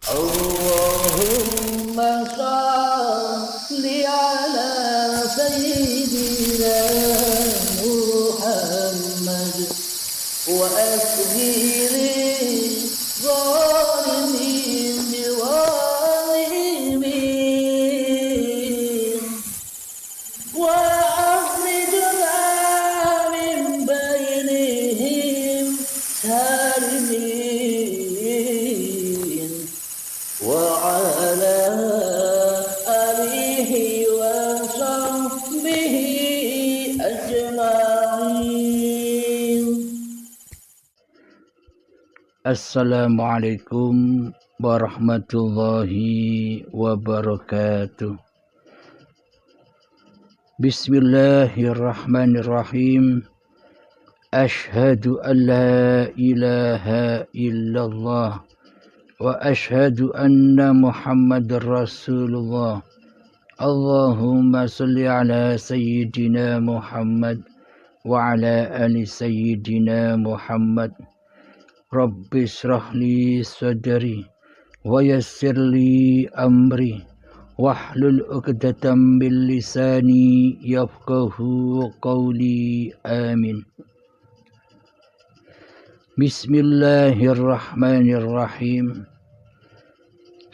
Allahumma salli ala sayyidina Muhammad wa asghiri zalimin biwalimin wa akhrijna min bainihim salimin wa ala alihi wa sahbihi ajma'in. Assalamualaikum warahmatullahi wabarakatuh. Bismillahirrahmanirrahim. Ashhadu an la ilaha illallah wa ashhadu anna Muhammadar Rasulullah. Allahumma salli ala sayyidina Muhammad wa ala ali sayyidina Muhammad. Rabbi shrah li sadri wa yassir li amri wahlul 'uqdatam min lisani yafqahu qawli. Amin. Bismillahirrahmanirrahim.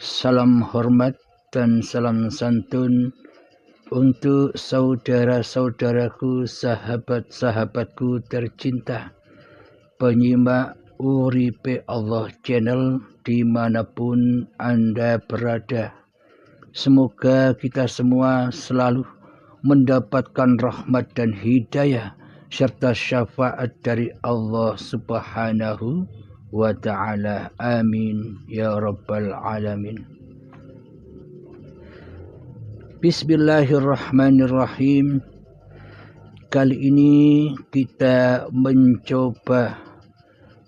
Salam hormat dan salam santun untuk saudara-saudaraku, sahabat-sahabatku tercinta, penyimak Uripe Allah channel dimanapun Anda berada. Semoga kita semua selalu mendapatkan rahmat dan hidayah serta syafaat dari Allah Subhanahu wa ta'ala. Amin ya rabbal alamin. Bismillahirrahmanirrahim. Kali ini kita mencoba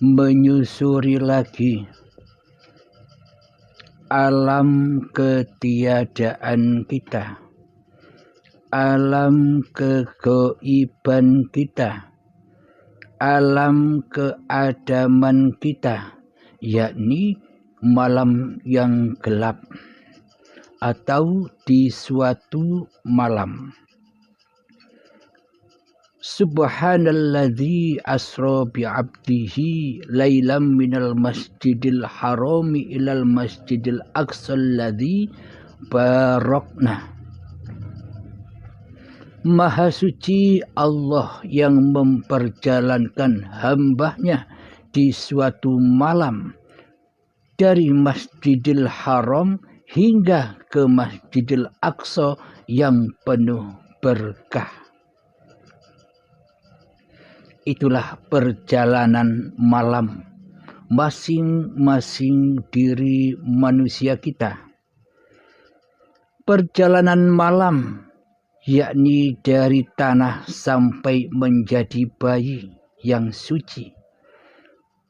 menyusuri lagi alam ketiadaan kita, alam kegoiban kita, alam keadaman kita, yakni malam yang gelap atau di suatu malam. Subhanalladzi asra bi'abdihi lailam minal masjidil harami ilal masjidil aqsal ladzi barakna. Maha suci Allah yang memperjalankan hambanya di suatu malam dari Masjidil Haram hingga ke Masjidil Aqsa yang penuh berkah. Itulah perjalanan malam masing-masing diri manusia kita. Perjalanan malam yakni dari tanah sampai menjadi bayi yang suci.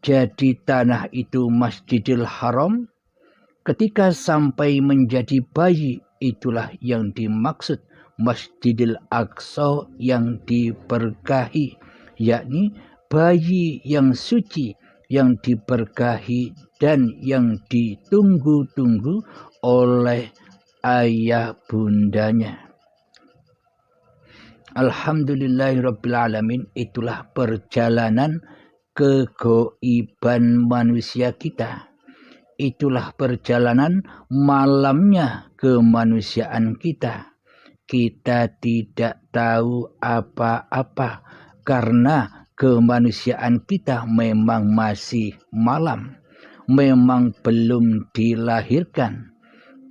Jadi tanah itu Masjidil Haram. Ketika sampai menjadi bayi, itulah yang dimaksud Masjidil Aqsa yang diberkahi, yakni bayi yang suci, yang diberkahi dan yang ditunggu-tunggu oleh ayah bundanya. Alhamdulillahirrabbilalamin. Itulah perjalanan kegoiban manusia kita. Itulah perjalanan malamnya kemanusiaan kita. Kita tidak tahu apa-apa karena kemanusiaan kita memang masih malam, memang belum dilahirkan.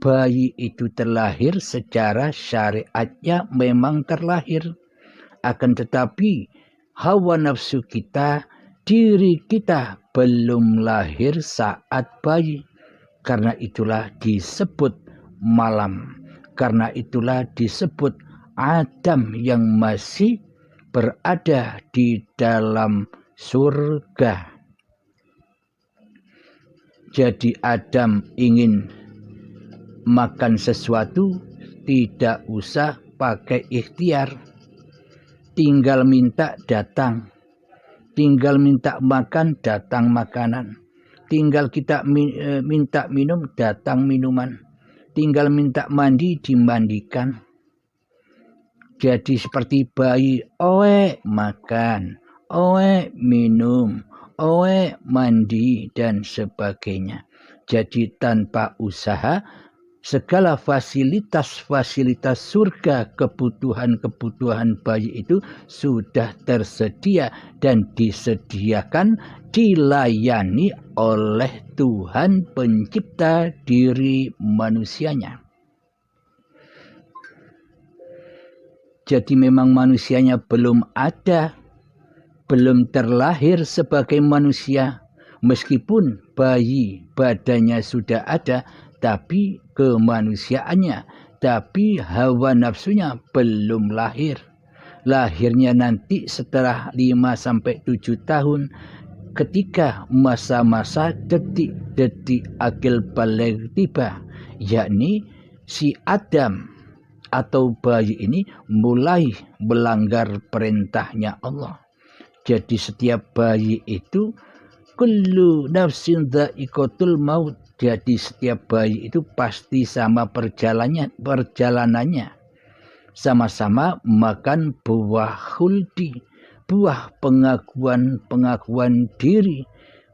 Bayi itu terlahir secara syariatnya memang terlahir. Akan tetapi hawa nafsu kita, diri kita belum lahir saat bayi. Karena itulah disebut malam. Karena itulah disebut Adam yang masih berada di dalam surga. Jadi Adam ingin makan sesuatu tidak usah pakai ikhtiar, tinggal minta datang, tinggal minta makan datang makanan, tinggal kita minta minum, datang minuman. Tinggal minta mandi, dimandikan. Jadi seperti bayi, oe makan, oe minum, oe mandi, dan sebagainya. Jadi tanpa usaha, segala fasilitas-fasilitas surga, kebutuhan-kebutuhan bayi itu sudah tersedia dan disediakan, dilayani oleh Tuhan pencipta diri manusianya. Jadi memang manusianya belum ada, belum terlahir sebagai manusia. Meskipun bayi badannya sudah ada, tapi kemanusiaannya, tapi hawa nafsunya belum lahir. Lahirnya nanti setelah 5-7 tahun, ketika masa-masa detik-detik akil baligh tiba, yakni si Adam atau bayi ini mulai melanggar perintahnya Allah. Jadi setiap bayi itu kullu nafsin dha'iqatul maut. Jadi setiap bayi itu pasti sama perjalanannya. Sama-sama makan buah khuldi, buah pengakuan diri,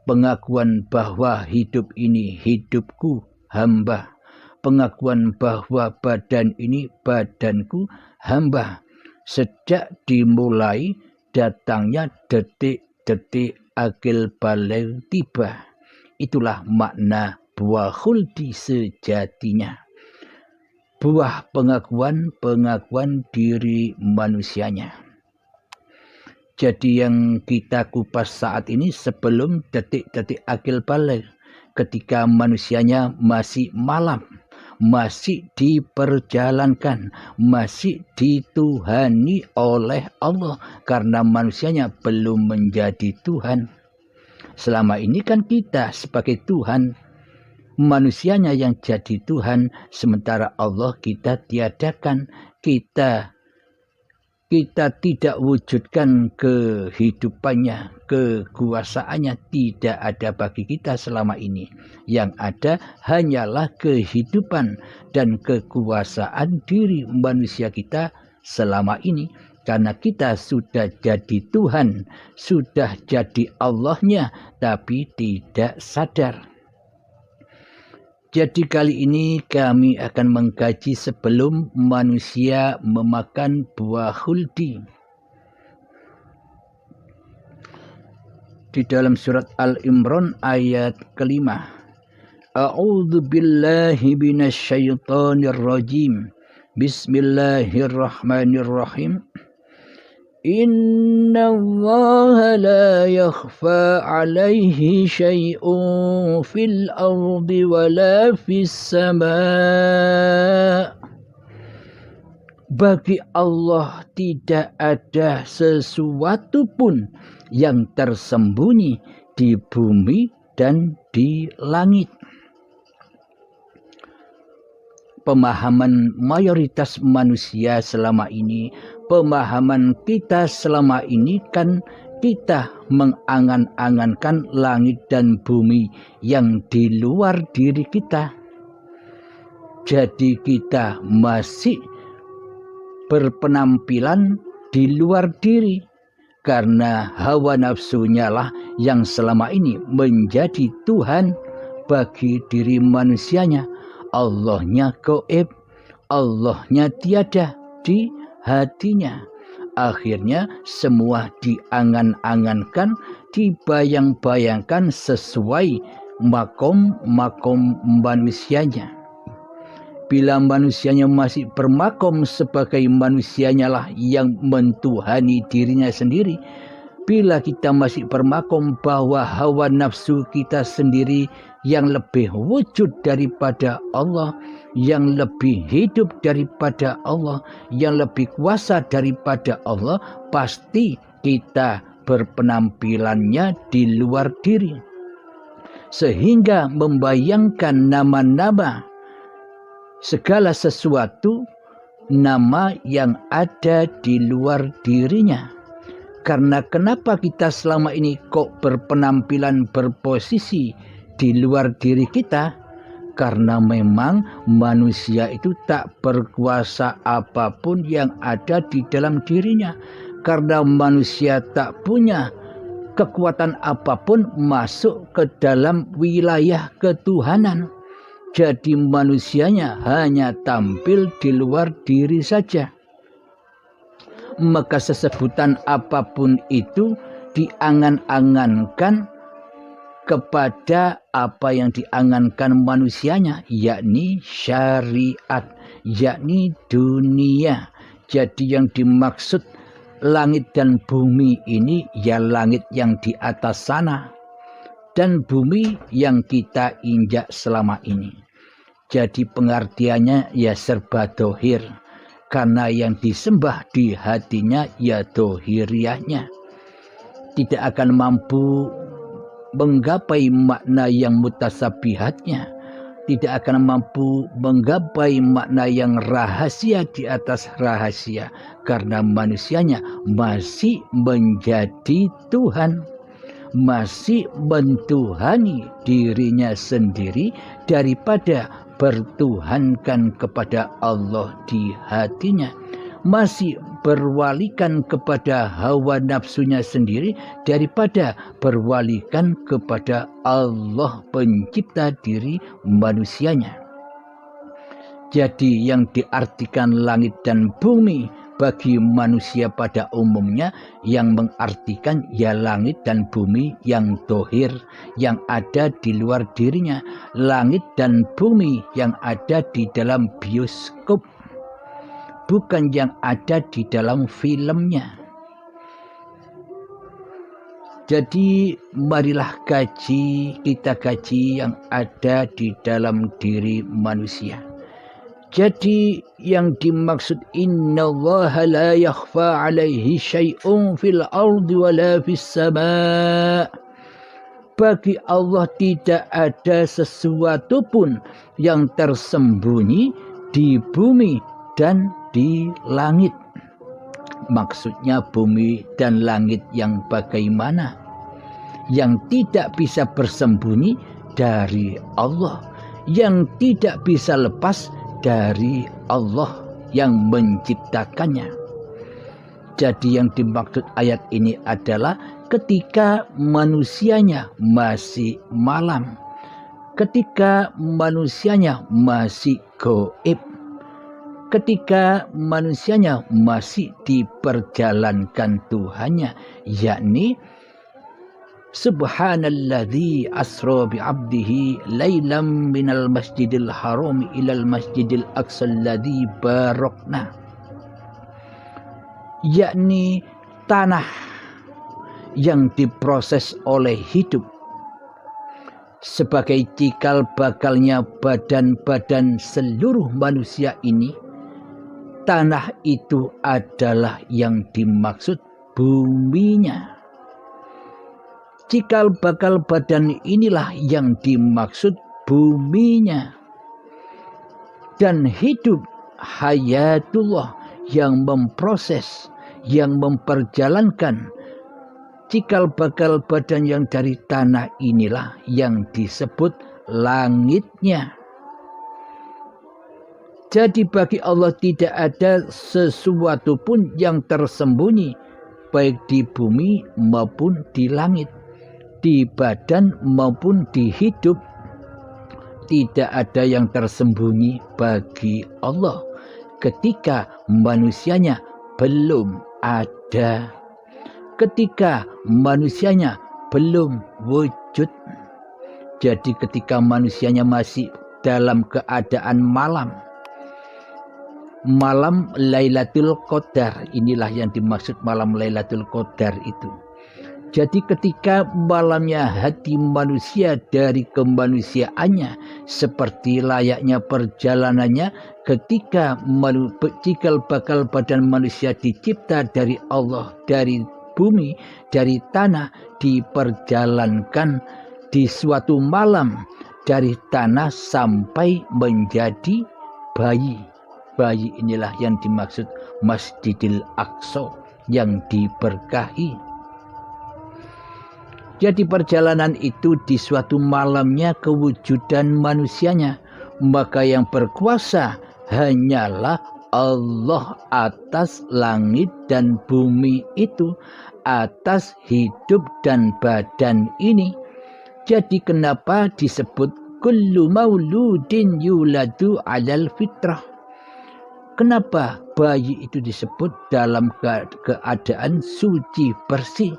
pengakuan bahwa hidup ini hidupku hamba, pengakuan bahwa badan ini badanku hamba. Sejak dimulai datangnya detik-detik akil baligh tiba. Itulah makna buah khuldi sejatinya. Buah pengakuan diri manusianya. Jadi yang kita kupas saat ini sebelum detik-detik akil baligh, ketika manusianya masih malam, masih diperjalankan, masih dituhani oleh Allah, karena manusianya belum menjadi Tuhan. Selama ini kan kita sebagai Tuhan, manusianya yang jadi Tuhan, sementara Allah kita tiadakan, kita tidak wujudkan kehidupannya, kekuasaannya tidak ada bagi kita selama ini. Yang ada hanyalah kehidupan dan kekuasaan diri manusia kita selama ini. Karena kita sudah jadi Tuhan, sudah jadi Allahnya, tapi tidak sadar. Jadi kali ini kami akan mengkaji sebelum manusia memakan buah khuldi. Di dalam surat Al-Imran ayat ke-5. A'udzu billahi minasyaitonir rajim. Bismillahirrahmanirrahim. Inna Allah la yakhfa alaihi syai'un fil ardi wala fis sama'. Bagi Allah tidak ada sesuatu pun yang tersembunyi di bumi dan di langit. Pemahaman mayoritas manusia selama ini, pemahaman kita selama ini kan kita mengangan-angankan langit dan bumi yang di luar diri kita. Jadi kita masih berpenampilan di luar diri, karena hawa nafsunya lah yang selama ini menjadi Tuhan bagi diri manusianya. Allahnya gaib, Allahnya tiada di hatinya. Akhirnya semua diangan-angankan, dibayang-bayangkan sesuai makom manusianya. Bila manusianya masih bermakom sebagai manusianya lah yang mentuhani dirinya sendiri, bila kita masih bermakom bahwa hawa nafsu kita sendiri yang lebih wujud daripada Allah, yang lebih hidup daripada Allah, yang lebih kuasa daripada Allah, pasti kita berpenampilannya di luar diri. Sehingga membayangkan nama-nama segala sesuatu, nama yang ada di luar dirinya. Karena kenapa kita selama ini kok berpenampilan berposisi di luar diri kita, karena memang manusia itu tak berkuasa apapun yang ada di dalam dirinya, karena manusia tak punya kekuatan apapun masuk ke dalam wilayah ketuhanan. Jadi manusianya hanya tampil di luar diri saja. Maka sesebutan apapun itu diangan-angankan kepada apa yang diangankan manusianya, yakni syariat, yakni dunia. Jadi yang dimaksud langit dan bumi ini ya langit yang di atas sana dan bumi yang kita injak selama ini. Jadi pengertiannya ya serba dohir, karena yang disembah di hatinya ya dohiriahnya. Tidak akan mampu menggapai makna yang mutasabihatnya, tidak akan mampu menggapai makna yang rahasia di atas rahasia, karena manusianya masih menjadi Tuhan, masih mentuhani dirinya sendiri daripada bertuhankan kepada Allah di hatinya, masih berwalikan kepada hawa nafsunya sendiri daripada berwalikan kepada Allah pencipta diri manusianya. Jadi yang diartikan langit dan bumi bagi manusia pada umumnya yang mengartikan ya langit dan bumi yang dohir, yang ada di luar dirinya, langit dan bumi yang ada di dalam bioskop, bukan yang ada di dalam filmnya. Jadi marilah kita kaji yang ada di dalam diri manusia. Jadi yang dimaksud innallaha la yakhfa alaihi syai'un fil ardi wala fis sama'. Bagi Allah tidak ada sesuatu pun yang tersembunyi di bumi dan di langit. Maksudnya bumi dan langit yang bagaimana? Yang tidak bisa bersembunyi dari Allah, yang tidak bisa lepas dari Allah yang menciptakannya. Jadi yang dimaksud ayat ini adalah ketika manusianya masih malam, ketika manusianya masih gaib, ketika manusianya masih diperjalankan Tuhannya, yakni Subhanalladzi asra bi'abdihi lailam minal masjidil haram ilal masjidil aqsa alladzi barakna, yakni tanah yang diproses oleh hidup sebagai cikal bakalnya badan-badan seluruh manusia ini. Tanah itu adalah yang dimaksud buminya. Cikal bakal badan inilah yang dimaksud buminya. Dan hidup hayatullah yang memproses, yang memperjalankan cikal bakal badan yang dari tanah inilah yang disebut langitnya. Jadi bagi Allah tidak ada sesuatu pun yang tersembunyi, baik di bumi maupun di langit, di badan maupun di hidup. Tidak ada yang tersembunyi bagi Allah ketika manusianya belum ada, ketika manusianya belum wujud. Jadi ketika manusianya masih dalam keadaan malam, malam Lailatul Qadar, inilah yang dimaksud malam Lailatul Qadar itu. Jadi ketika malamnya hati manusia dari kemanusiaannya, seperti layaknya perjalanannya ketika cikal bakal badan manusia dicipta dari Allah, dari bumi, dari tanah, diperjalankan di suatu malam dari tanah sampai menjadi bayi. Bayi inilah yang dimaksud Masjidil Aqsa yang diberkahi. Jadi perjalanan itu di suatu malamnya kewujudan manusianya, maka yang berkuasa hanyalah Allah atas langit dan bumi itu, atas hidup dan badan ini. Jadi kenapa disebut kullu mauludin yuladu alal fitrah? Kenapa bayi itu disebut dalam keadaan suci bersih?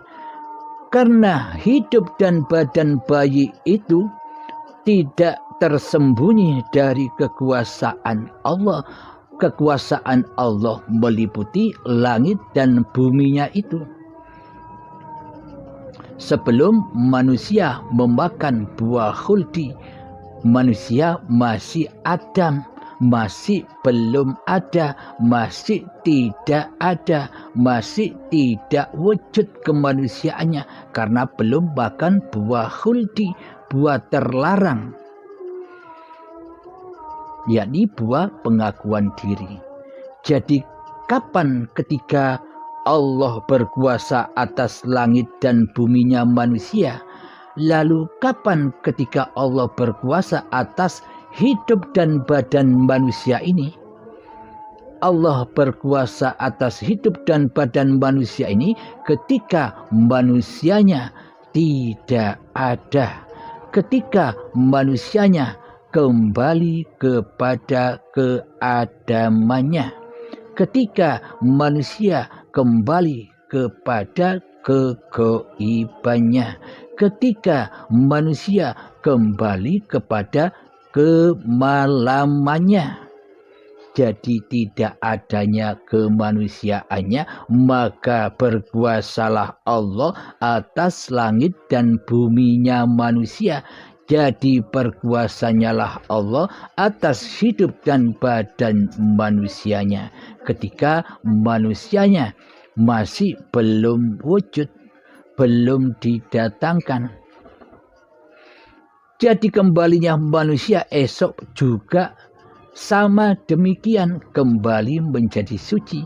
Karena hidup dan badan bayi itu tidak tersembunyi dari kekuasaan Allah. Kekuasaan Allah meliputi langit dan buminya itu. Sebelum manusia memakan buah khuldi, manusia masih Adam, masih belum ada, masih tidak ada, masih tidak wujud kemanusiaannya karena belum makan buah khuldi, buah terlarang, yakni buah pengakuan diri. Jadi kapan ketika Allah berkuasa atas langit dan buminya manusia, lalu kapan ketika Allah berkuasa atas hidup dan badan manusia ini? Allah berkuasa atas hidup dan badan manusia ini ketika manusianya tidak ada, ketika manusianya kembali kepada keadamannya, ketika manusia kembali kepada kegoibannya, ketika manusia kembali kepada kemalamannya. Jadi tidak adanya kemanusiaannya, maka berkuasalah Allah atas langit dan buminya manusia. Jadi berkuasanyalah Allah atas hidup dan badan manusianya ketika manusianya masih belum wujud, belum didatangkan. Jadi kembalinya manusia esok juga sama demikian, kembali menjadi suci.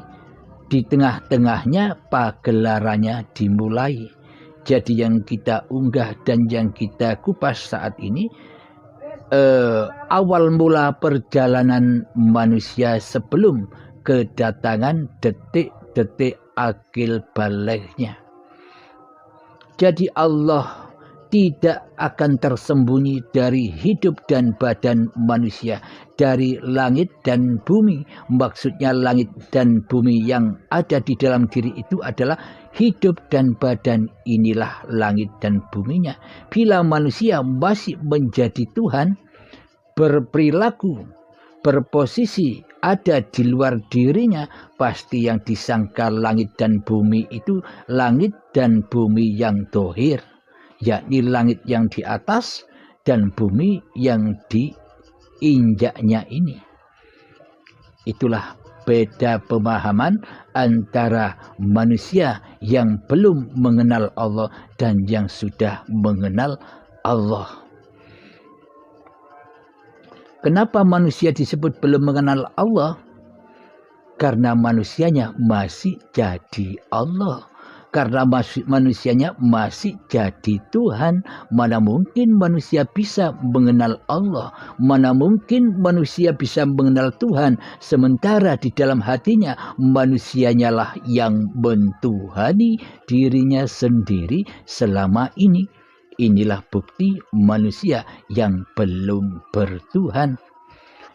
Di tengah-tengahnya pagelarannya dimulai. Jadi yang kita unggah dan yang kita kupas saat ini awal mula perjalanan manusia sebelum kedatangan detik-detik akil baleghnya. Jadi Allah tidak akan tersembunyi dari hidup dan badan manusia, dari langit dan bumi. Maksudnya langit dan bumi yang ada di dalam diri itu adalah hidup dan badan, inilah langit dan buminya. Bila manusia masih menjadi Tuhan, berperilaku, berposisi ada di luar dirinya, pasti yang disangka langit dan bumi itu langit dan bumi yang dohir, yakni langit yang di atas dan bumi yang diinjaknya ini. Itulah beda pemahaman antara manusia yang belum mengenal Allah dan yang sudah mengenal Allah. Kenapa manusia disebut belum mengenal Allah? Karena manusianya masih jadi Allah. Karena manusianya masih jadi Tuhan. Mana mungkin manusia bisa mengenal Allah? Mana mungkin manusia bisa mengenal Tuhan? Sementara di dalam hatinya manusianya lah yang mentuhani dirinya sendiri selama ini. Inilah bukti manusia yang belum bertuhan,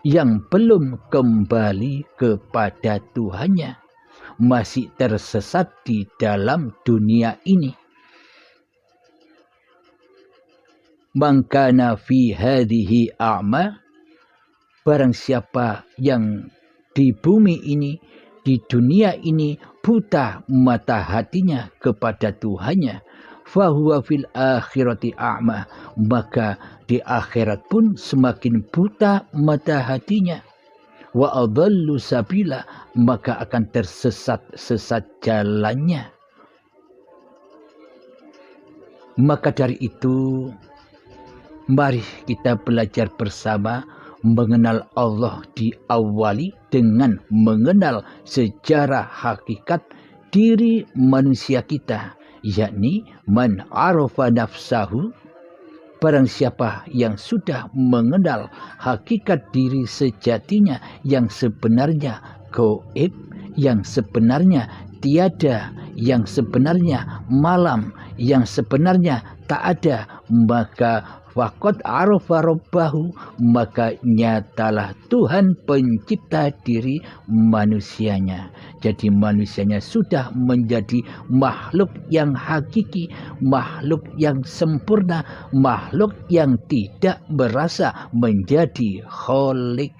yang belum kembali kepada Tuhannya, masih tersesat di dalam dunia ini. Man kana fi hadhihi a'ma, barang siapa yang di bumi ini, di dunia ini buta mata hatinya kepada Tuhannya, fahuwa fil akhirati a'ma, maka di akhirat pun semakin buta mata hatinya. Wa adallu sabila, maka akan tersesat jalannya. Maka dari itu, mari kita belajar bersama mengenal Allah, diawali dengan mengenal sejarah hakikat diri manusia kita, yakni man arafa nafsahu, barang siapa yang sudah mengenal hakikat diri sejatinya yang sebenarnya gaib, yang sebenarnya tiada, yang sebenarnya malam, yang sebenarnya tak ada, maka faqad arafa rabbahu, maka nyatalah Tuhan pencipta diri manusianya. Jadi manusianya sudah menjadi makhluk yang hakiki, makhluk yang sempurna, makhluk yang tidak berasa menjadi khalik.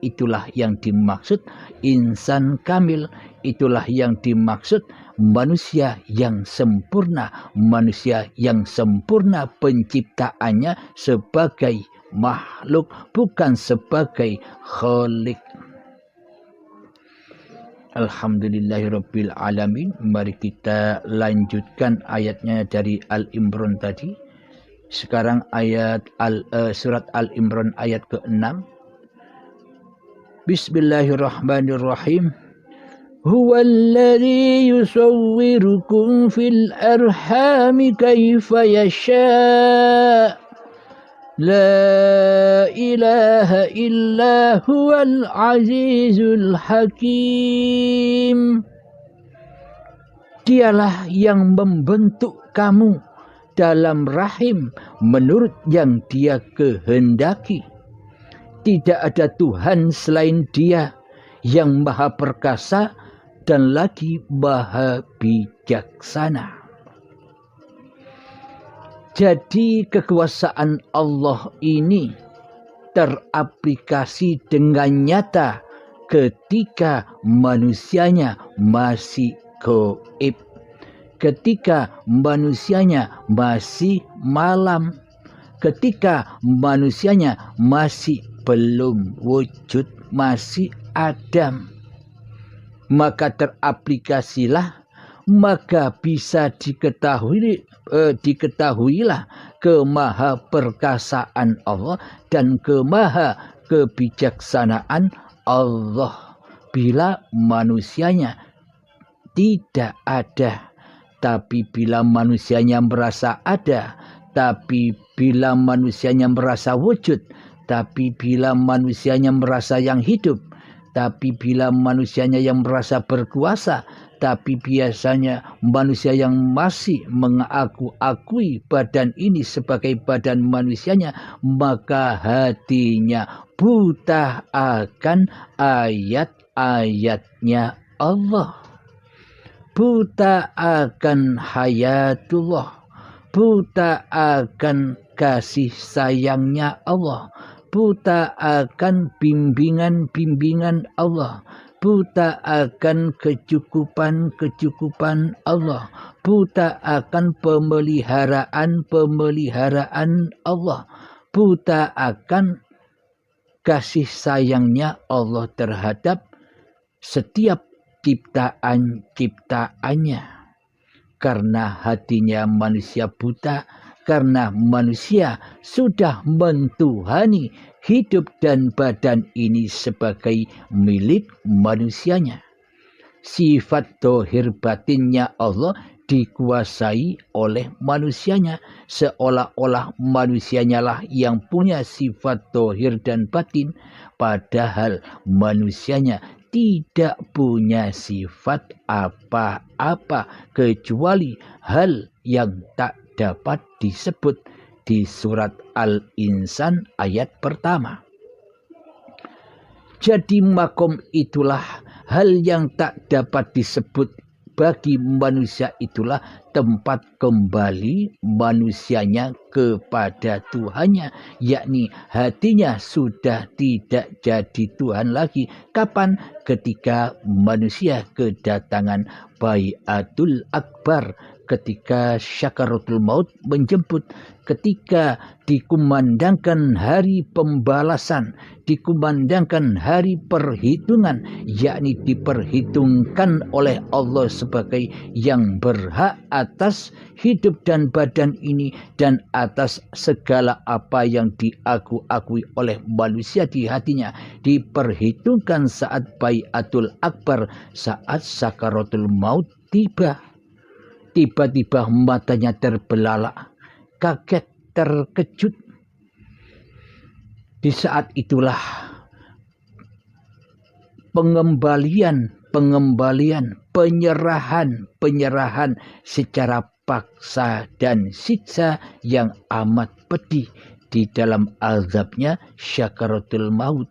Itulah yang dimaksud insan kamil, itulah yang dimaksud manusia yang sempurna, manusia yang sempurna penciptaannya sebagai makhluk, bukan sebagai khalik. Alhamdulillahirabbil alamin. Mari kita lanjutkan ayatnya dari Al-Imran tadi. Sekarang ayat surat Al-Imran ayat ke-6. Bismillahirrahmanirrahim. Huwallazi yusawwirukum fil arhami kaifa yasha. La ilaha illa huwal azizul hakim. Dialah yang membentuk kamu dalam rahim menurut yang Dia kehendaki. Tidak ada Tuhan selain Dia yang maha perkasa dan lagi maha bijaksana. Jadi kekuasaan Allah ini teraplikasi dengan nyata ketika manusianya masih gaib, ketika manusianya masih malam, ketika manusianya masih belum wujud, masih Adam. Maka teraplikasilah, maka bisa diketahuilah kemahaperkasaan Allah dan kebijaksanaan Allah. Bila manusianya tidak ada, tapi bila manusianya merasa ada, tapi bila manusianya merasa wujud, tapi bila manusianya merasa yang hidup, tapi bila manusianya yang merasa berkuasa, tapi biasanya manusia yang masih mengaku-akui badan ini sebagai badan manusianya, maka hatinya buta akan ayat-ayatnya Allah, buta akan hayatullah, buta akan kasih sayangnya Allah, buta akan bimbingan-bimbingan Allah, buta akan kecukupan-kecukupan Allah, buta akan pemeliharaan Allah, buta akan kasih sayangnya Allah terhadap setiap ciptaan-ciptaannya. Karena hatinya manusia buta, karena manusia sudah mentuhani hidup dan badan ini sebagai milik manusianya. Sifat dohir batinnya Allah dikuasai oleh manusianya, seolah-olah manusianya lah yang punya sifat dohir dan batin, padahal manusianya tidak punya sifat apa-apa kecuali hal yang tak dapat disebut di surat Al-Insan ayat pertama. Jadi makom itulah hal yang tak dapat disebut bagi manusia, itulah tempat kembali manusianya kepada Tuhannya, yakni hatinya sudah tidak jadi Tuhan lagi. Kapan? Ketika manusia kedatangan Baiatul Akbar, ketika syakaratul maut menjemput, ketika dikumandangkan hari pembalasan, dikumandangkan hari perhitungan, yakni diperhitungkan oleh Allah sebagai yang berhak atas hidup dan badan ini dan atas segala apa yang diakui oleh manusia di hatinya, diperhitungkan saat Baiatul Akbar, saat sakaratul maut tiba. tiba-tiba matanya terbelalak, kaget, terkejut. Di saat itulah pengembalian, penyerahan secara paksa dan siksa yang amat pedih di dalam azabnya syakaratul maut.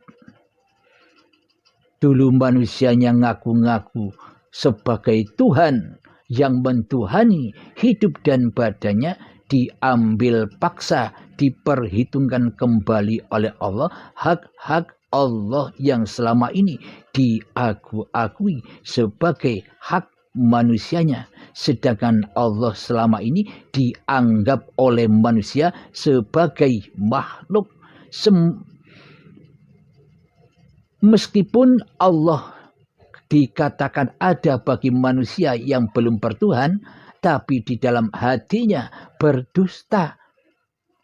Dulu manusianya ngaku-ngaku sebagai Tuhan yang mentuhani hidup dan badannya, diambil paksa, diperhitungkan kembali oleh Allah hak-hak Allah yang selama ini diakui sebagai hak manusianya, sedangkan Allah selama ini dianggap oleh manusia sebagai makhluk. Meskipun Allah dikatakan ada bagi manusia yang belum bertuhan, tapi di dalam hatinya berdusta.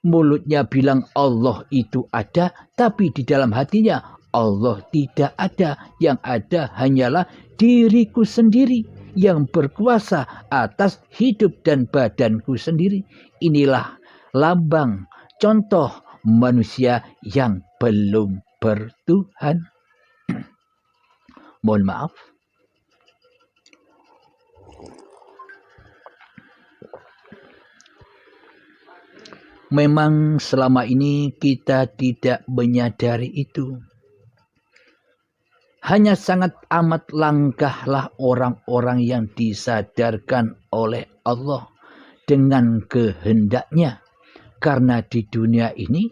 Mulutnya bilang Allah itu ada, tapi di dalam hatinya Allah tidak ada. Yang ada hanyalah diriku sendiri yang berkuasa atas hidup dan badanku sendiri. Inilah lambang contoh manusia yang belum bertuhan. Mohon maaf. Memang selama ini kita tidak menyadari itu. Hanya sangat amat langkahlah orang-orang yang disadarkan oleh Allah dengan kehendaknya. Karena di dunia ini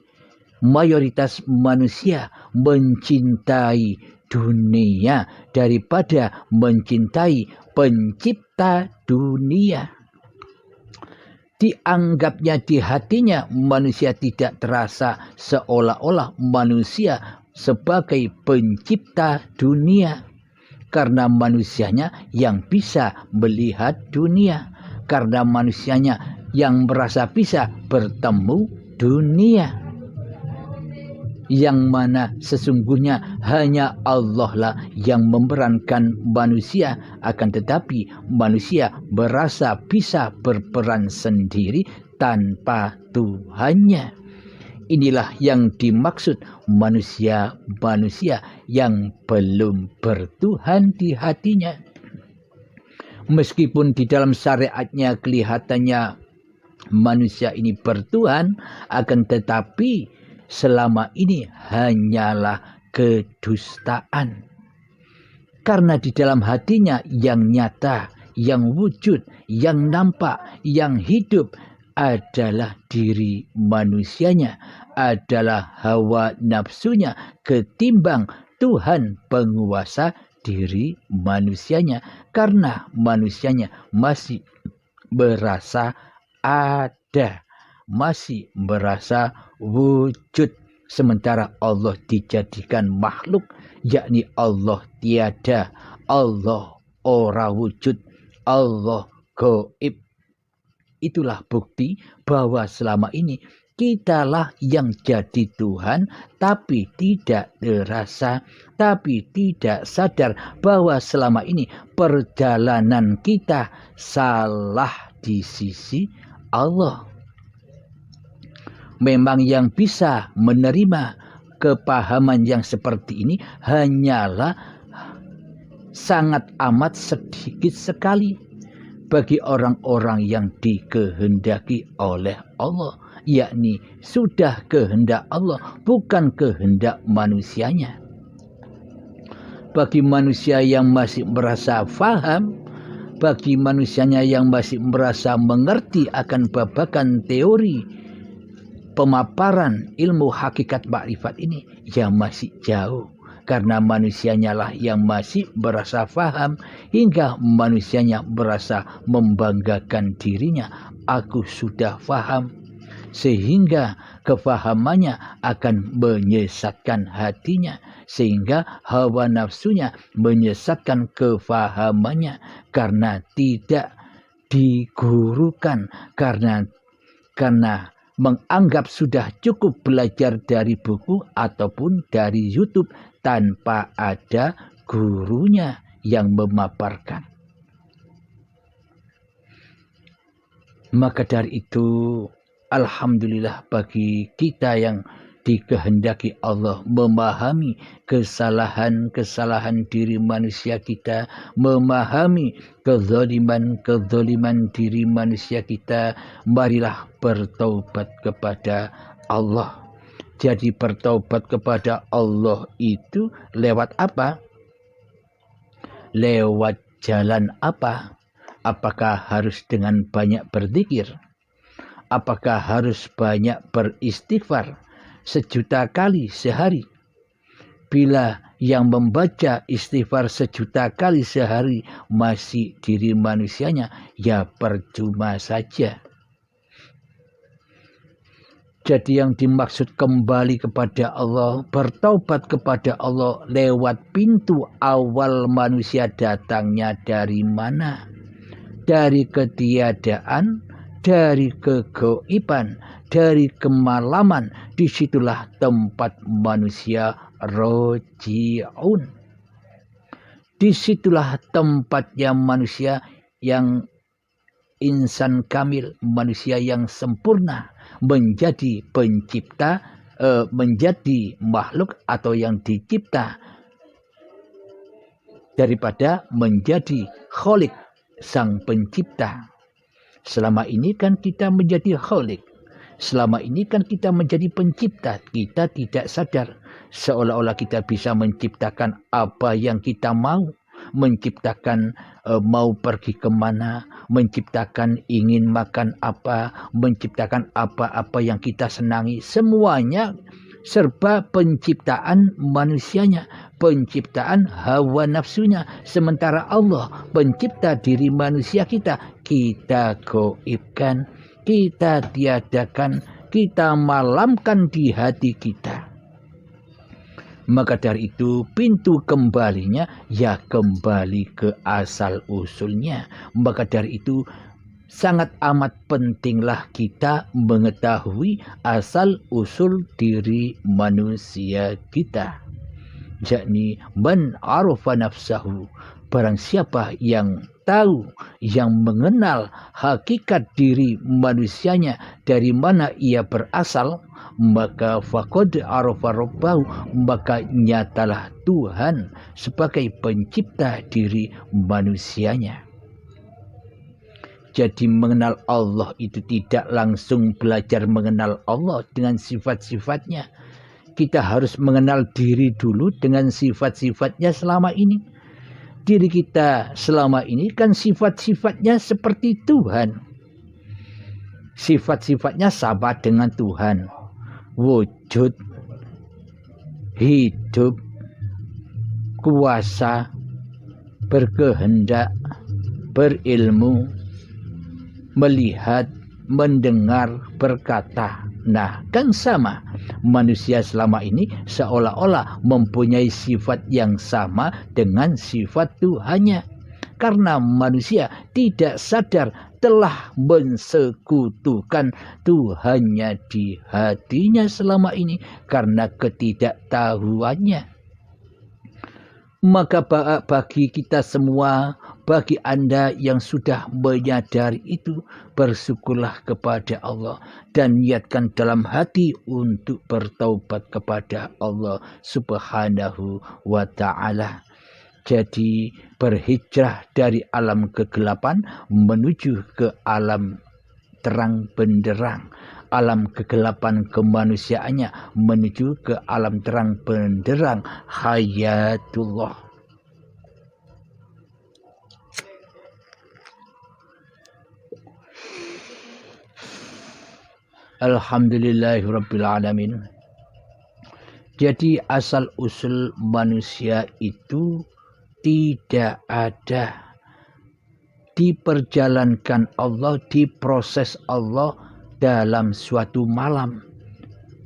mayoritas manusia mencintai dunia daripada mencintai pencipta dunia. Dianggapnya di hatinya manusia tidak terasa seolah-olah manusia sebagai pencipta dunia, karena manusianya yang bisa melihat dunia, karena manusianya yang merasa bisa bertemu dunia, yang mana sesungguhnya hanya Allah lah yang memerankan manusia, akan tetapi manusia berasa bisa berperan sendiri tanpa Tuhannya. Inilah yang dimaksud manusia-manusia yang belum bertuhan di hatinya. Meskipun di dalam syariatnya kelihatannya manusia ini bertuhan, akan tetapi selama ini hanyalah kedustaan. Karena di dalam hatinya yang nyata, yang wujud, yang nampak, yang hidup adalah diri manusianya, adalah hawa nafsunya ketimbang Tuhan penguasa diri manusianya. Karena manusianya masih berasa ada, masih berasa wujud, sementara Allah dijadikan makhluk, yakni Allah tiada, Allah ora wujud, Allah gaib. Itulah bukti bahwa selama ini kitalah yang jadi Tuhan, tapi tidak terasa, tapi tidak sadar bahwa selama ini perjalanan kita salah di sisi Allah. Memang yang bisa menerima kepahaman yang seperti ini hanyalah sangat amat sedikit sekali bagi orang-orang yang dikehendaki oleh Allah, yakni sudah kehendak Allah, bukan kehendak manusianya. Bagi manusia yang masih merasa faham, bagi manusianya yang masih merasa mengerti akan babakan teori pemaparan ilmu hakikat makrifat ini, yang masih jauh. Karena manusianya lah yang masih berasa faham, hingga manusianya berasa membanggakan dirinya. Aku sudah faham. Sehingga kefahamannya akan menyesatkan hatinya, sehingga hawa nafsunya menyesatkan kefahamannya, karena tidak digurukan, karena menganggap sudah cukup belajar dari buku ataupun dari YouTube tanpa ada gurunya yang memaparkan. Maka dari itu, alhamdulillah bagi kita yang dikehendaki Allah memahami kesalahan-kesalahan diri manusia kita, memahami kezaliman diri manusia kita, marilah bertaubat kepada Allah. Jadi bertaubat kepada Allah itu lewat apa? Lewat jalan apa? Apakah harus dengan banyak berzikir? Apakah harus banyak beristighfar 1.000.000 kali sehari? Bila yang membaca istighfar 1.000.000 kali sehari masih diri manusianya, ya percuma saja. Jadi yang dimaksud kembali kepada Allah, bertaubat kepada Allah lewat pintu awal manusia datangnya dari mana? Dari ketiadaan, dari kegaiban, dari kemalaman. Disitulah tempat manusia roji'un. Disitulah tempatnya manusia yang insan kamil, manusia yang sempurna, menjadi pencipta, menjadi makhluk atau yang dicipta, daripada menjadi kholik, sang pencipta. Selama ini kan kita menjadi kholik, selama ini kan kita menjadi pencipta. Kita tidak sadar, seolah-olah kita bisa menciptakan apa yang kita mau, menciptakan mau pergi kemana, menciptakan ingin makan apa, menciptakan apa-apa yang kita senangi. Semuanya serba penciptaan manusianya, penciptaan hawa nafsunya. Sementara Allah pencipta diri manusia kita gaibkan, kita tiadakan, kita malamkan di hati kita. Maka dari itu pintu kembalinya ya kembali ke asal usulnya. Maka dari itu sangat amat pentinglah kita mengetahui asal usul diri manusia kita. Yakni man arafa nafsahu, barang siapa yang tahu, yang mengenal hakikat diri manusianya, dari mana ia berasal, maka faqad arafa rabbahu, maka nyatalah Tuhan sebagai pencipta diri manusianya. Jadi mengenal Allah itu tidak langsung belajar mengenal Allah dengan sifat-sifatnya. Kita harus mengenal diri dulu dengan sifat-sifatnya selama ini. Diri kita selama ini kan sifat-sifatnya seperti Tuhan. Sifat-sifatnya sama dengan Tuhan. Wujud, hidup, kuasa, berkehendak, berilmu, melihat, mendengar, berkata. Nah, kan sama. Manusia selama ini seolah-olah mempunyai sifat yang sama dengan sifat Tuhannya. Karena manusia tidak sadar telah mensekutukan Tuhannya di hatinya selama ini karena ketidaktahuannya. Maka bagi kita semua, bagi Anda yang sudah menyadari itu, bersyukurlah kepada Allah dan niatkan dalam hati untuk bertaubat kepada Allah Subhanahu wa ta'ala. Jadi berhijrah dari alam kegelapan menuju ke alam terang benderang. Alam kegelapan kemanusiaannya menuju ke alam terang benderang hayatullah. Alhamdulillahirabbil alamin. Jadi asal usul manusia itu tidak ada, diperjalankan Allah, diproses Allah dalam suatu malam,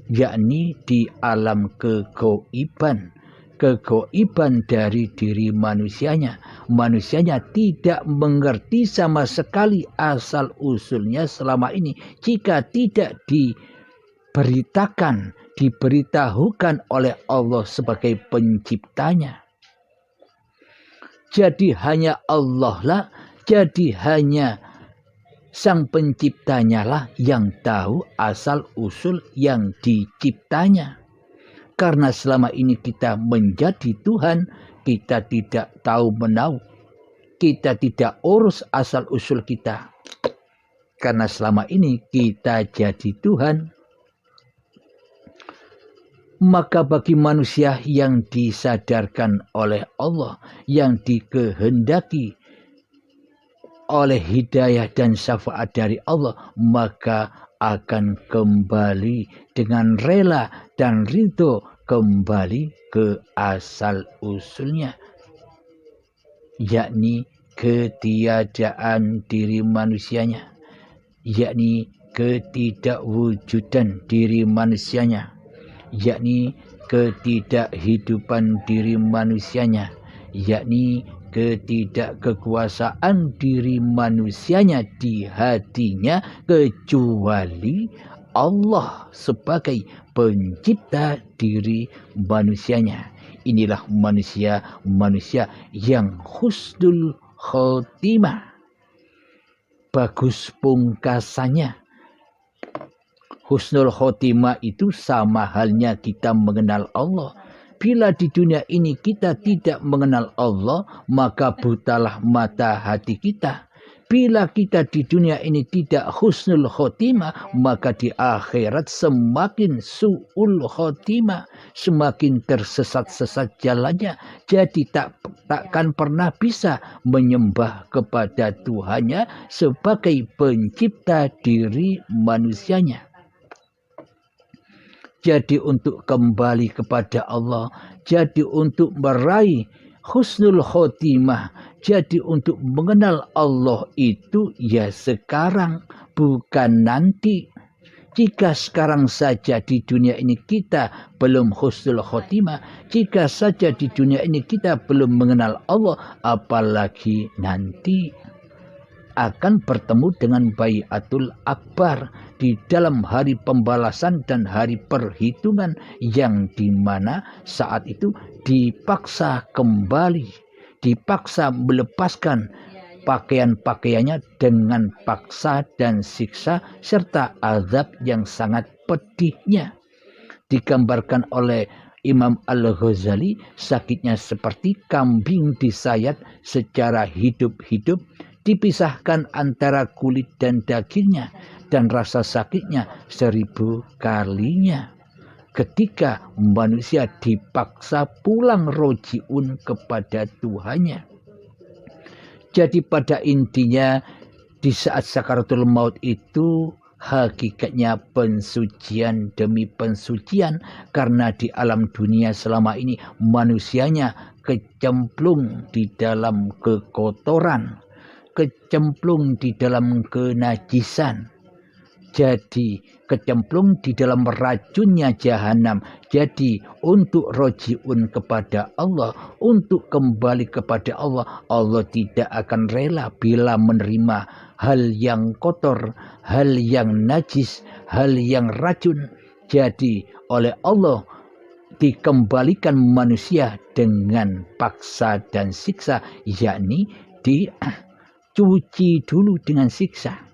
yakni di alam kegaiban, kegaiban dari diri manusianya. Manusianya tidak mengerti sama sekali asal usulnya selama ini jika tidak diberitahukan oleh Allah sebagai penciptanya. Jadi hanya Allah lah, jadi hanya Sang penciptanya lah yang tahu asal-usul yang diciptanya. Karena selama ini kita menjadi Tuhan, kita tidak tahu menahu. Kita tidak urus asal-usul kita. Karena selama ini kita jadi Tuhan. Maka bagi manusia yang disadarkan oleh Allah, yang dikehendaki oleh hidayah dan syafaat dari Allah, maka akan kembali dengan rela dan ridho kembali ke asal usulnya, yakni ketiadaan diri manusianya, yakni ketidakwujudan diri manusianya, yakni ketidakhidupan diri manusianya, yakni ketidakkekuasaan diri manusianya di hatinya, kecuali Allah sebagai pencipta diri manusianya. Inilah manusia yang husnul khotimah, bagus pungkasannya. Husnul khotimah itu sama halnya kita mengenal Allah. Bila di dunia ini kita tidak mengenal Allah, maka butalah mata hati kita. Bila kita di dunia ini tidak husnul khotimah, maka di akhirat semakin su'ul khotimah, semakin tersesat-sesat jalannya. Jadi takkan pernah bisa menyembah kepada Tuhannya sebagai pencipta diri manusianya. Jadi untuk kembali kepada Allah, jadi untuk meraih husnul khotimah, jadi untuk mengenal Allah itu ya sekarang, bukan nanti. Jika sekarang saja di dunia ini kita belum husnul khotimah, jika saja di dunia ini kita belum mengenal Allah, apalagi nanti akan bertemu dengan Baiatul Akbar di dalam hari pembalasan dan hari perhitungan, yang dimana saat itu dipaksa kembali, dipaksa melepaskan pakaian-pakaiannya dengan paksa dan siksa serta azab yang sangat pedihnya. Digambarkan oleh Imam Al-Ghazali, sakitnya seperti kambing disayat secara hidup-hidup, dipisahkan antara kulit dan dagingnya, dan rasa sakitnya 1000 kalinya ketika manusia dipaksa pulang rojiun kepada Tuhannya. Jadi pada intinya di saat sakaratul maut itu hakikatnya pensucian demi pensucian, karena di alam dunia selama ini manusianya kecemplung di dalam kekotoran, kecemplung di dalam kenajisan, jadi kecemplung di dalam racunnya jahanam. Jadi untuk rojiun kepada Allah, untuk kembali kepada Allah, Allah tidak akan rela bila menerima hal yang kotor, hal yang najis, hal yang racun. Jadi oleh Allah dikembalikan manusia dengan paksa dan siksa, yakni dicuci dulu dengan siksa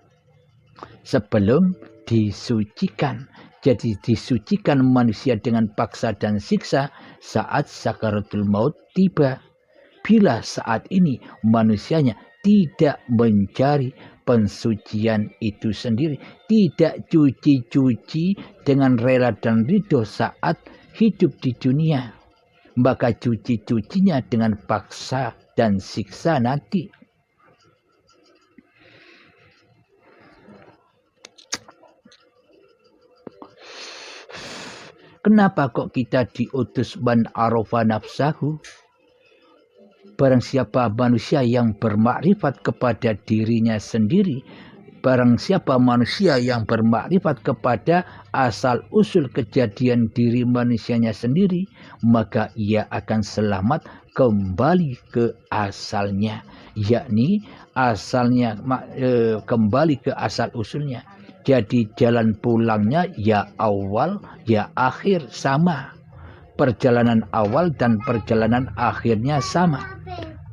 sebelum disucikan. Jadi disucikan manusia dengan paksa dan siksa saat sakaratul maut tiba. Bila saat ini manusianya tidak mencari pensucian itu sendiri, tidak cuci-cuci dengan rela dan ridho saat hidup di dunia, maka cuci-cucinya dengan paksa dan siksa nanti. Kenapa kok kita diutus man arafa nafsahu? Barang siapa manusia yang bermakrifat kepada dirinya sendiri, barang siapa manusia yang bermakrifat kepada asal usul kejadian diri manusianya sendiri, maka ia akan selamat kembali ke asalnya, yakni asalnya kembali ke asal usulnya. Jadi jalan pulangnya ya awal ya akhir sama. Perjalanan awal dan perjalanan akhirnya sama.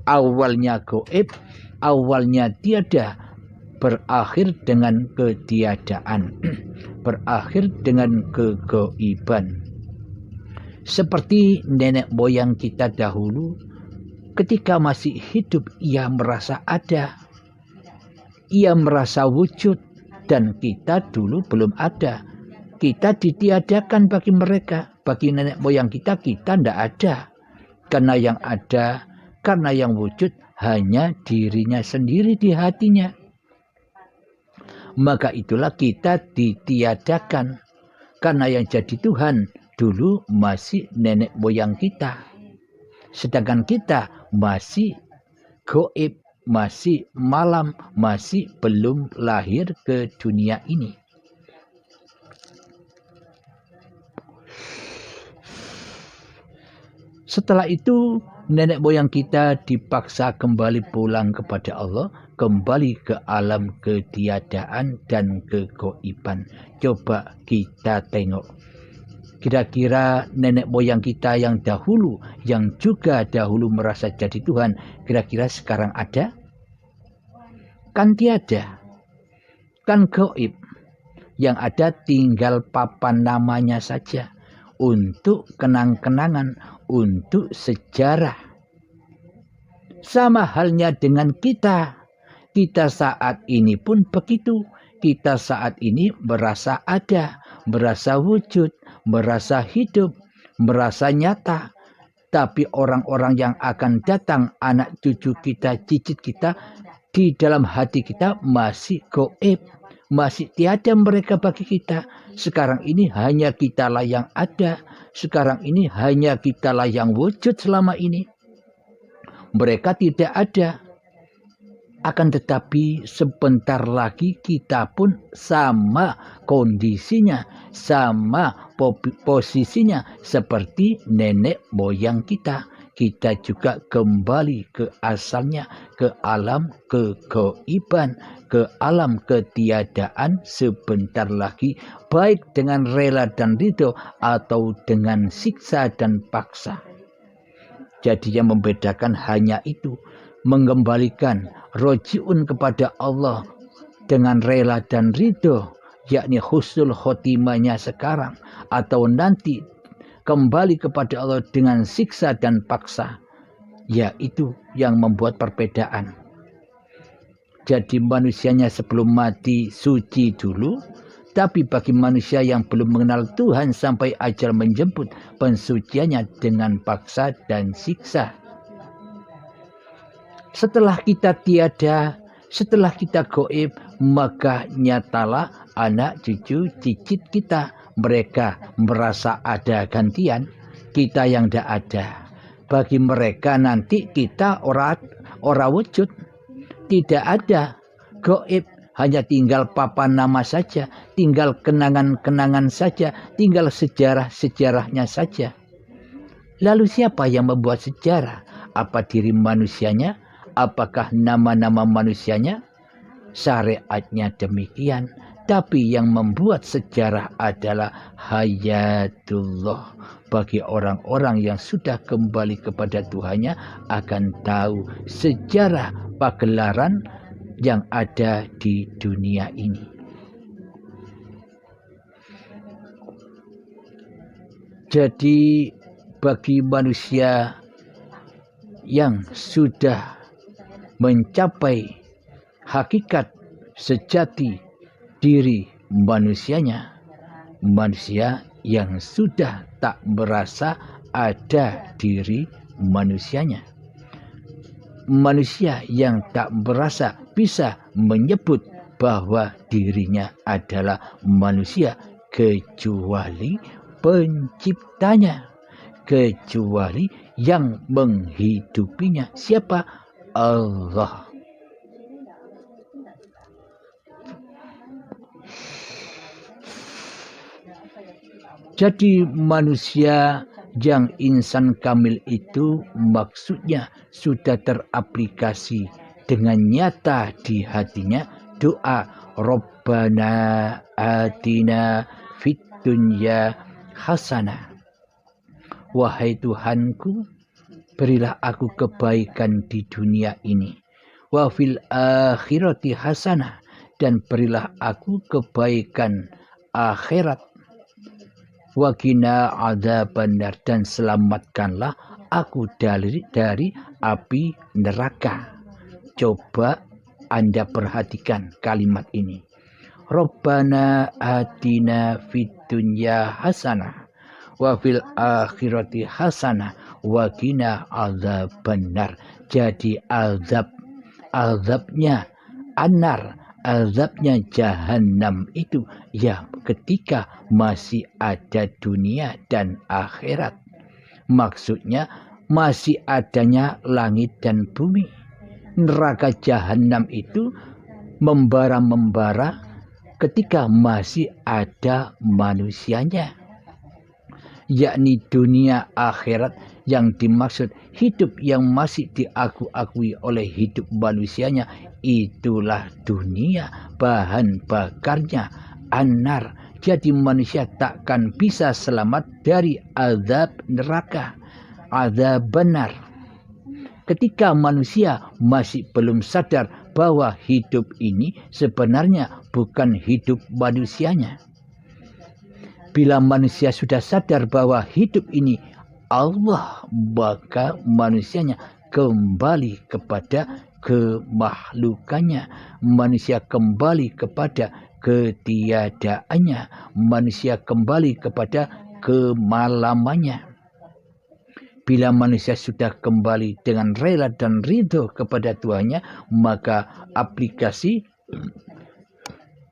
Awalnya goib, awalnya tiada. berakhir dengan ketiadaan, berakhir dengan kegaiban. Seperti nenek moyang kita dahulu, ketika masih hidup ia merasa ada, ia merasa wujud, dan kita dulu belum ada. Kita ditiadakan bagi mereka, bagi nenek moyang kita tidak ada. Karena yang ada, karena yang wujud hanya dirinya sendiri di hatinya. Maka itulah kita ditiadakan. Karena yang jadi Tuhan dulu masih nenek moyang kita. Sedangkan kita masih gaib, masih malam, masih belum lahir ke dunia ini. Setelah itu nenek moyang kita dipaksa kembali pulang kepada Allah, kembali ke alam ketiadaan dan kegaiban. Coba kita tengok, kira-kira nenek moyang kita yang dahulu, yang juga dahulu merasa jadi Tuhan, kira-kira sekarang ada? Kan tiada, kan gaib. Yang ada tinggal papan namanya saja, untuk kenang-kenangan, untuk sejarah. Sama halnya dengan kita. Kita saat ini pun begitu. Kita saat ini merasa ada, merasa wujud, merasa hidup, merasa nyata. Tapi orang-orang yang akan datang, anak cucu kita, cicit kita, di dalam hati kita masih gaib. Masih tiada mereka bagi kita. Sekarang ini hanya kitalah yang ada. Sekarang ini hanya kitalah yang wujud selama ini. Mereka tidak ada. Akan tetapi sebentar lagi kita pun sama kondisinya, sama posisinya seperti nenek moyang kita. Kita juga kembali ke asalnya, ke alam kegaiban, ke alam ketiadaan sebentar lagi, baik dengan rela dan ridho atau dengan siksa dan paksa. Jadi yang membedakan hanya itu, mengembalikan rojiun kepada Allah dengan rela dan ridho, yakni husnul khotimahnya sekarang, atau nanti kembali kepada Allah dengan siksa dan paksa. Ya, itu yang membuat perbedaan. Jadi manusianya sebelum mati suci dulu, tapi bagi manusia yang belum mengenal Tuhan sampai ajal menjemput, pensuciannya dengan paksa dan siksa. Setelah kita tiada, setelah kita gaib, maka nyatalah anak cucu cicit kita. Mereka merasa ada gantian, kita yang tidak ada. Bagi mereka nanti kita ora wujud, tidak ada, gaib, hanya tinggal papan nama saja, tinggal kenangan-kenangan saja, tinggal sejarah-sejarahnya saja. Lalu siapa yang membuat sejarah? Apa diri manusianya? Apakah nama-nama manusianya? Syariatnya demikian. Tapi yang membuat sejarah adalah hayatullah. Bagi orang-orang yang sudah kembali kepada Tuhannya akan tahu sejarah pagelaran yang ada di dunia ini. Jadi bagi manusia yang sudah mencapai hakikat sejati diri manusianya, manusia yang sudah tak merasa ada diri manusianya, manusia yang tak merasa bisa menyebut bahwa dirinya adalah manusia kecuali penciptanya, kecuali yang menghidupinya. Siapa? Allah. Jadi manusia yang insan kamil itu maksudnya sudah teraplikasi dengan nyata di hatinya doa Rabbana atina fid dunya hasanah. Wahai Tuhanku, berilah aku kebaikan di dunia ini. Wa fil akhirati hasanah, dan berilah aku kebaikan akhirat. Wa qina adzabannar, dan selamatkanlah aku dari api neraka. Coba Anda perhatikan kalimat ini. Rabbana atina fid dunya hasanah wa fil akhirati hasanah wa qina adzabannar. Jadi azabnya anar, azabnya jahanam itu ya ketika masih ada dunia dan akhirat. Maksudnya masih adanya langit dan bumi. Neraka jahanam itu membara-membara ketika masih ada manusianya, yakni dunia akhirat. Yang dimaksud hidup yang masih diakui oleh hidup manusianya, itulah dunia, bahan bakarnya anar. Jadi manusia takkan bisa selamat dari azab neraka, azab benar. Ketika manusia masih belum sadar bahwa hidup ini sebenarnya bukan hidup manusianya. Bila manusia sudah sadar bahwa hidup ini Allah, maka manusianya kembali kepada kemakhlukannya. Manusia kembali kepada ketiadaannya. Manusia kembali kepada kemalamannya. Bila manusia sudah kembali dengan rela dan ridho kepada Tuhannya, maka aplikasi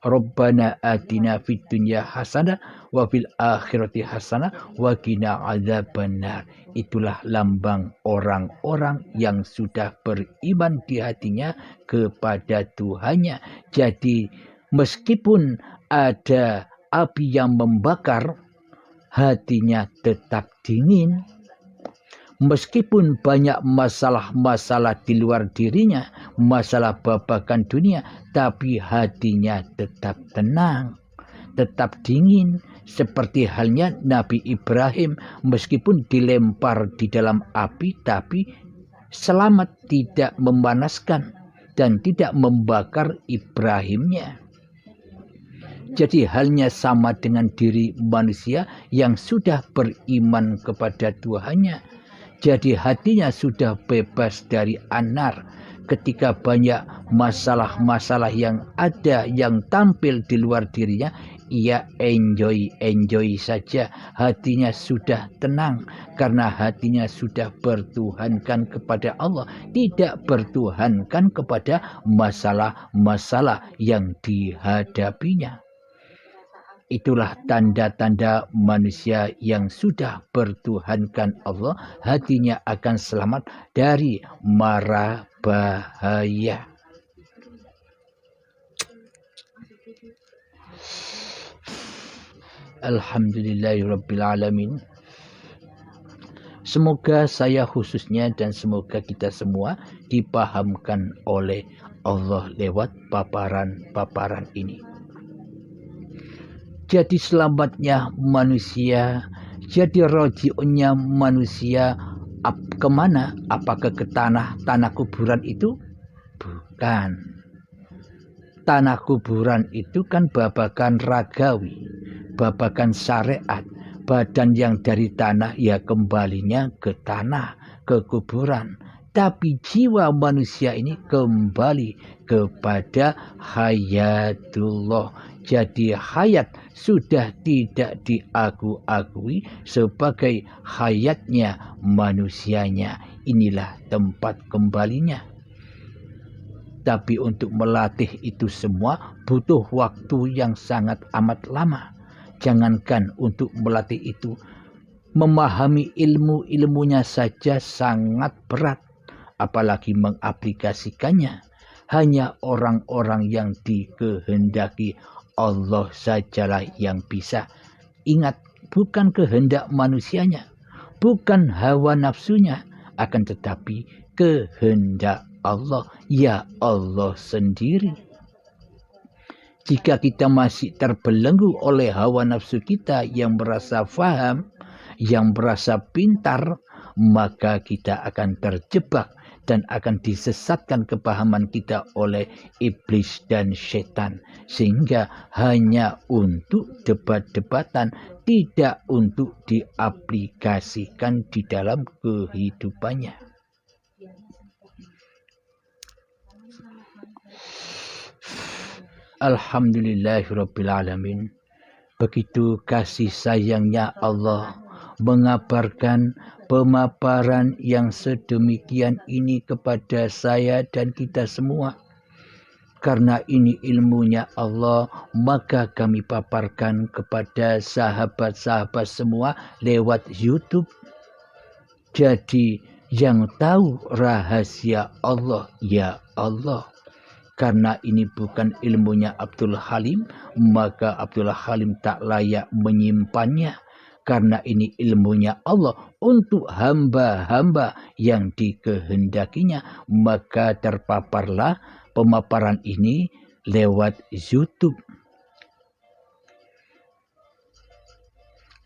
Rabbana atina fid dunya hasanah wa fil akhirati hasanah wa qina adzabannar. Itulah lambang orang-orang yang sudah beriman di hatinya kepada Tuhannya. Jadi meskipun ada api yang membakar, hatinya tetap dingin. Meskipun banyak masalah-masalah di luar dirinya, masalah babakan dunia, tapi hatinya tetap tenang, tetap dingin. Seperti halnya Nabi Ibrahim, meskipun dilempar di dalam api, tapi selamat, tidak memanaskan dan tidak membakar Ibrahimnya. Jadi halnya sama dengan diri manusia yang sudah beriman kepada Tuhannya. Jadi hatinya sudah bebas dari anar. Ketika banyak masalah-masalah yang ada yang tampil di luar dirinya, ia enjoy saja. Hatinya sudah tenang karena hatinya sudah bertuhankan kepada Allah, tidak bertuhankan kepada masalah-masalah yang dihadapinya. Itulah tanda-tanda manusia yang sudah bertuhankan Allah, hatinya akan selamat dari mara bahaya. Alhamdulillahirabbil alamin. Semoga saya khususnya dan semoga kita semua dipahamkan oleh Allah lewat paparan-paparan ini. Jadi selamatnya manusia, jadi roji'unnya manusia kemana? Apakah ke tanah kuburan itu? Bukan. Tanah kuburan itu kan babakan ragawi, babakan syariat. Badan yang dari tanah ya kembalinya ke tanah, ke kuburan. Tapi jiwa manusia ini kembali kepada hayatullah. Jadi hayat sudah tidak diakui sebagai hayatnya manusianya. Inilah tempat kembalinya. Tapi untuk melatih itu semua butuh waktu yang sangat amat lama. Jangankan untuk melatih itu, memahami ilmunya saja sangat berat. Apalagi mengaplikasikannya. Hanya orang-orang yang dikehendaki Allah sajalah yang bisa. Ingat, bukan kehendak manusianya, bukan hawa nafsunya, akan tetapi kehendak Allah, ya Allah sendiri. Jika kita masih terbelenggu oleh hawa nafsu kita yang merasa faham, yang merasa pintar, maka kita akan terjebak dan akan disesatkan kepahaman kita oleh iblis dan setan, sehingga hanya untuk debat-debatan, tidak untuk diaplikasikan di dalam kehidupannya. Alhamdulillahirrabbilalamin. Begitu kasih sayangnya Allah mengabarkan pemaparan yang sedemikian ini kepada saya dan kita semua. Karena ini ilmunya Allah, maka kami paparkan kepada sahabat-sahabat semua lewat YouTube. Jadi yang tahu rahasia Allah, ya Allah. Karena ini bukan ilmunya Abdul Halim, maka Abdul Halim tak layak menyimpannya. Karena ini ilmunya Allah untuk hamba-hamba yang dikehendakinya, maka terpaparlah pemaparan ini lewat YouTube.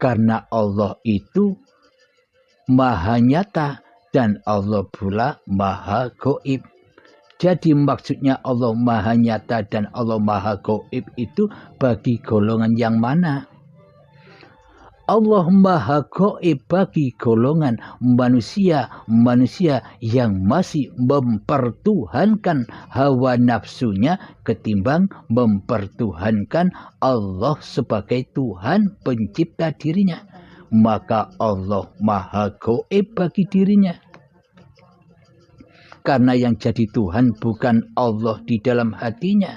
Karena Allah itu maha nyata dan Allah pula maha gaib. Jadi maksudnya Allah maha nyata dan Allah maha gaib itu bagi golongan yang mana? Allah maha gaib bagi golongan manusia yang masih mempertuhankan hawa nafsunya ketimbang mempertuhankan Allah sebagai Tuhan pencipta dirinya. Maka Allah maha gaib bagi dirinya. Karena yang jadi Tuhan bukan Allah di dalam hatinya.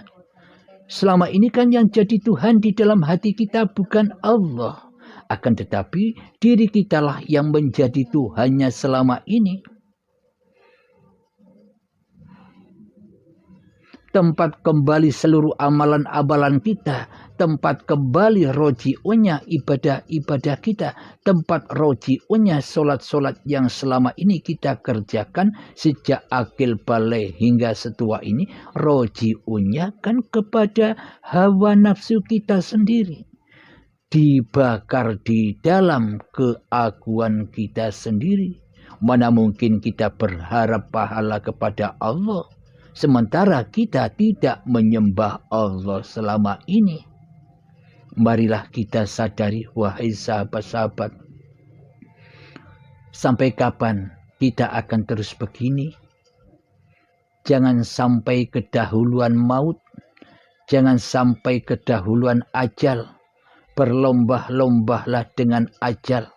Selama ini kan yang jadi Tuhan di dalam hati kita bukan Allah. Akan tetapi diri kitalah yang menjadi Tuhannya selama ini. Tempat kembali seluruh amalan-amalan kita, tempat kembali roji'unya ibadah-ibadah kita, tempat roji'unya solat-solat yang selama ini kita kerjakan sejak akil balik hingga setua ini, roji'unya kan kepada hawa nafsu kita sendiri. Dibakar di dalam keaguan kita sendiri. Mana mungkin kita berharap pahala kepada Allah, sementara kita tidak menyembah Allah selama ini. Marilah kita sadari, wahai sahabat-sahabat, sampai kapan kita akan terus begini? Jangan sampai kedahuluan maut, jangan sampai kedahuluan ajal. Berlomba-lombalah dengan ajal.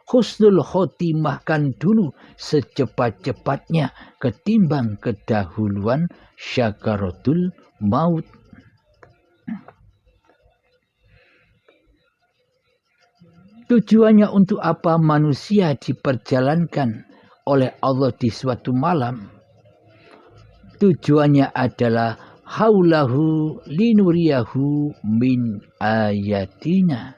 Husnul khotimahkan dulu secepat-cepatnya ketimbang kedahuluan syakaratul maut. Tujuannya untuk apa manusia diperjalankan oleh Allah di suatu malam? Tujuannya adalah haulahu linuriyahu min ayatina,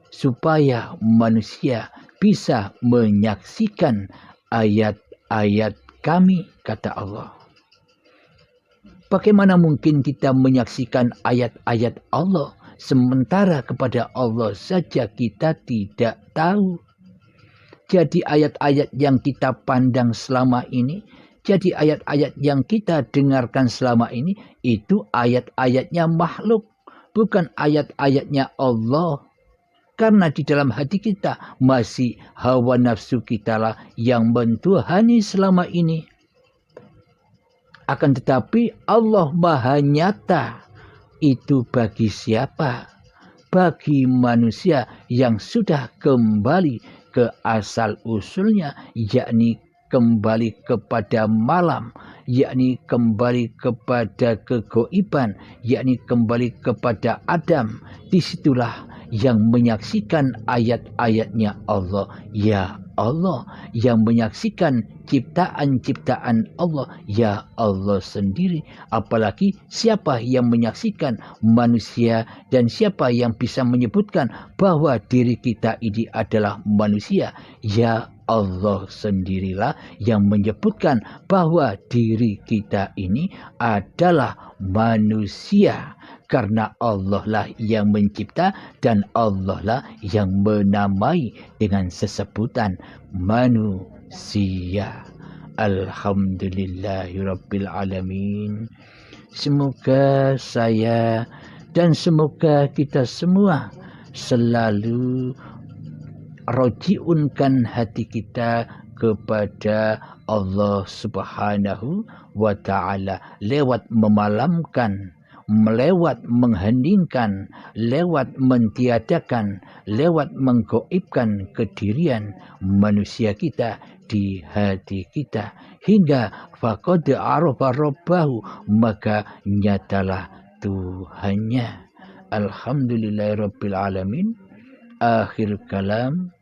supaya manusia bisa menyaksikan ayat-ayat kami, kata Allah. Bagaimana mungkin kita menyaksikan ayat-ayat Allah sementara kepada Allah saja kita tidak tahu? Jadi ayat-ayat yang kita pandang selama ini, jadi ayat-ayat yang kita dengarkan selama ini, itu ayat-ayatnya makhluk, bukan ayat-ayatnya Allah. Karena di dalam hati kita masih hawa nafsu kita lah yang mentuhani selama ini. Akan tetapi Allah maha nyata. Itu bagi siapa? Bagi manusia yang sudah kembali ke asal usulnya, yakni kembali kepada malam, yakni kembali kepada kegoiban, yakni kembali kepada Adam. Disitulah yang menyaksikan ayat-ayatnya Allah, ya Allah, yang menyaksikan ciptaan-ciptaan Allah, ya Allah sendiri. Apalagi siapa yang menyaksikan manusia dan siapa yang bisa menyebutkan bahwa diri kita ini adalah manusia, ya Allah sendirilah yang menyebutkan bahwa diri kita ini adalah manusia. Karena Allah lah yang mencipta dan Allah lah yang menamai dengan sesebutan manusia. Alhamdulillahirabbil alamin. Semoga saya dan semoga kita semua selalu rojiunkan hati kita kepada Allah Subhanahu wa Ta'ala lewat memalamkan, lewat mengheningkan, lewat mentiadakan, lewat menggoibkan kedirian manusia kita di hati kita hingga faqad arafa rabbahu, maka nyatalah Tuhannya. Alhamdulillahirabbil alamin. Akhir kalam,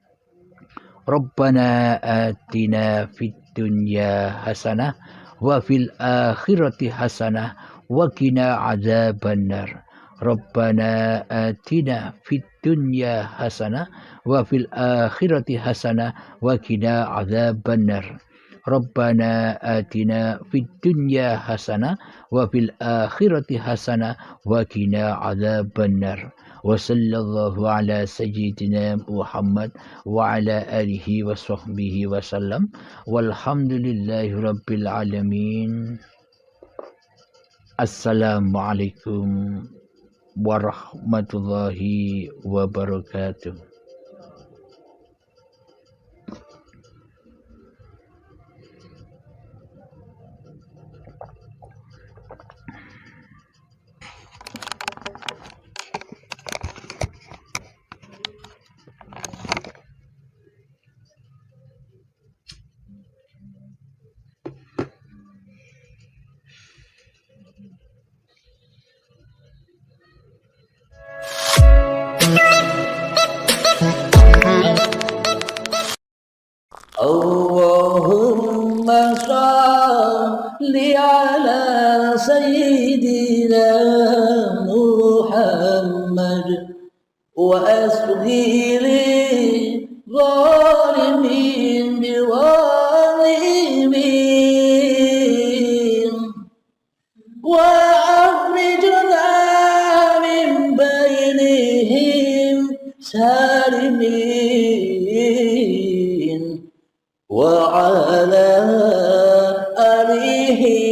Rabbana atina fid dunya hasanah wa fil akhirati hasanah wa qina adzabannar. Rabbana atina fid dunya hasanah wa fil akhirati hasanah wa qina adzabannar. Rabbana atina fid dunya hasanah wa fil akhirati hasanah wa qina adzabannar. Wa sallallahu ala sayyidina Muhammad wa ala alihi wa sahbihi wa sallam. Walhamdulillahi rabbil alamin. Assalamualaikum warahmatullahi wabarakatuh. Allahumma salli ala sayyidina Muhammad wa asghiri zalimin biwalimin wa akhrijna min bainihim salimin wa ala alihi